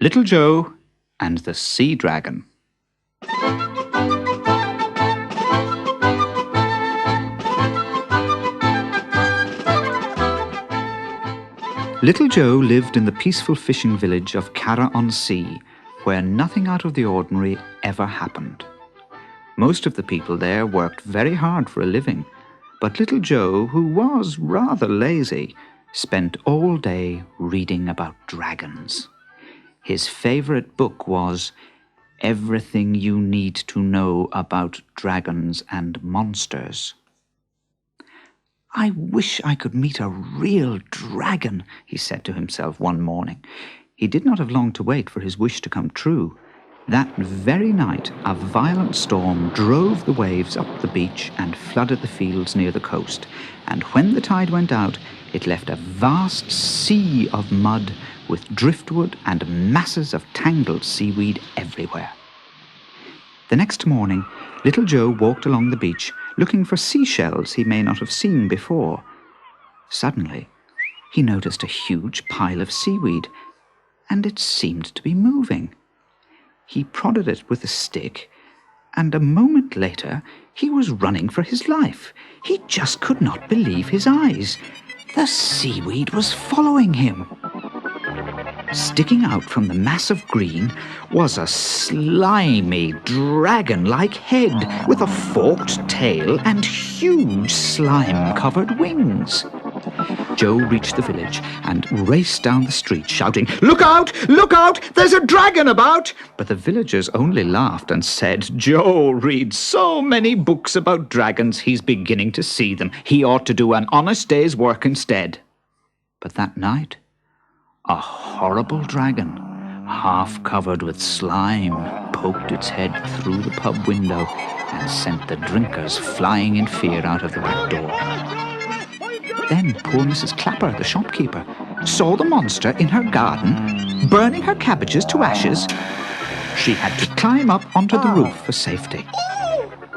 Little Joe and the Sea Dragon. Little Joe lived in the peaceful fishing village of Carra-on-Sea, where nothing out of the ordinary ever happened. Most of the people there worked very hard for a living, but Little Joe, who was rather lazy, spent all day reading about dragons. His favorite book was Everything You Need to Know About Dragons and Monsters. "I wish I could meet a real dragon," he said to himself one morning. He did not have long to wait for his wish to come true. That very night, a violent storm drove the waves up the beach and flooded the fields near the coast, and when the tide went out, it left a vast sea of mud with driftwood and masses of tangled seaweed everywhere. The next morning, Little Joe walked along the beach, looking for seashells he may not have seen before. Suddenly, he noticed a huge pile of seaweed, and it seemed to be moving. He prodded it with a stick, and a moment later, he was running for his life. He just could not believe his eyes. The seaweed was following him. Sticking out from the mass of green was a slimy, dragon-like head with a forked tail and huge slime-covered wings. Joe reached the village and raced down the street shouting, "Look out! Look out! There's a dragon about!" But the villagers only laughed and said, "Joe reads so many books about dragons he's beginning to see them. He ought to do an honest day's work instead." But that night, a horrible dragon, half covered with slime, poked its head through the pub window and sent the drinkers flying in fear out of the back door. Then poor Mrs. Clapper, the shopkeeper, saw the monster in her garden, burning her cabbages to ashes. She had to climb up onto the roof for safety.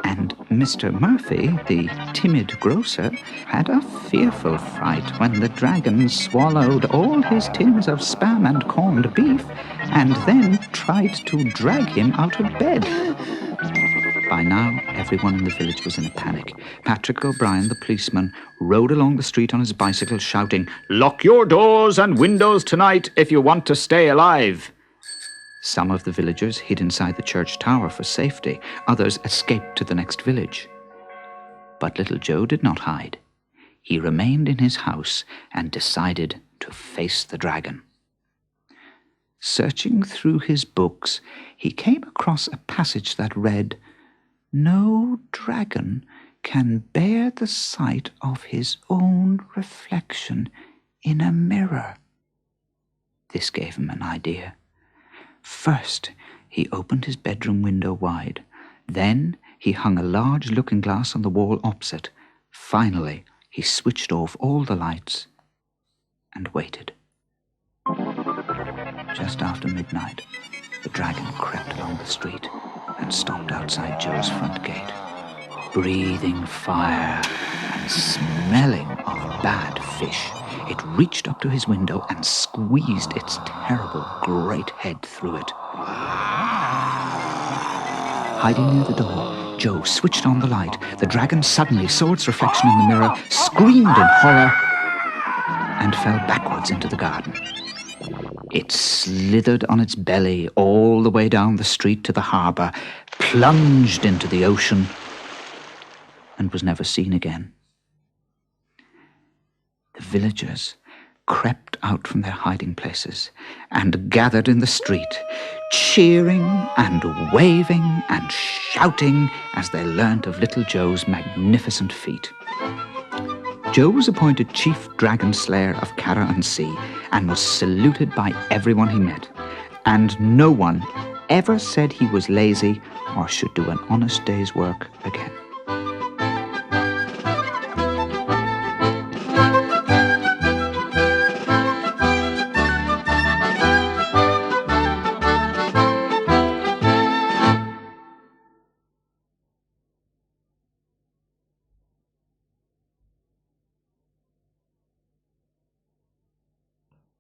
And Mr. Murphy, the timid grocer, had a fearful fright when the dragon swallowed all his tins of spam and corned beef and then tried to drag him out of bed. By now, everyone in the village was in a panic. Patrick O'Brien, the policeman, rode along the street on his bicycle shouting, "Lock your doors and windows tonight if you want to stay alive." Some of the villagers hid inside the church tower for safety. Others escaped to the next village. But Little Joe did not hide. He remained in his house and decided to face the dragon. Searching through his books, he came across a passage that read, "No dragon can bear the sight of his own reflection in a mirror." This gave him an idea. First, he opened his bedroom window wide. Then he hung a large looking-glass on the wall opposite. Finally, he switched off all the lights and waited. Just after midnight, the dragon crept along the street and stopped outside Joe's front gate. Breathing fire and smelling of bad fish, it reached up to his window and squeezed its terrible great head through it. Hiding near the door, Joe switched on the light. The dragon suddenly saw its reflection in the mirror, screamed in horror, and fell backwards into the garden. It slithered on its belly all the way down the street to the harbour, plunged into the ocean, and was never seen again. The villagers crept out from their hiding places and gathered in the street, cheering and waving and shouting as they learnt of Little Joe's magnificent feat. Joe was appointed Chief Dragon Slayer of Carra-on-Sea and was saluted by everyone he met, and no one, ever said he was lazy or should do an honest day's work again.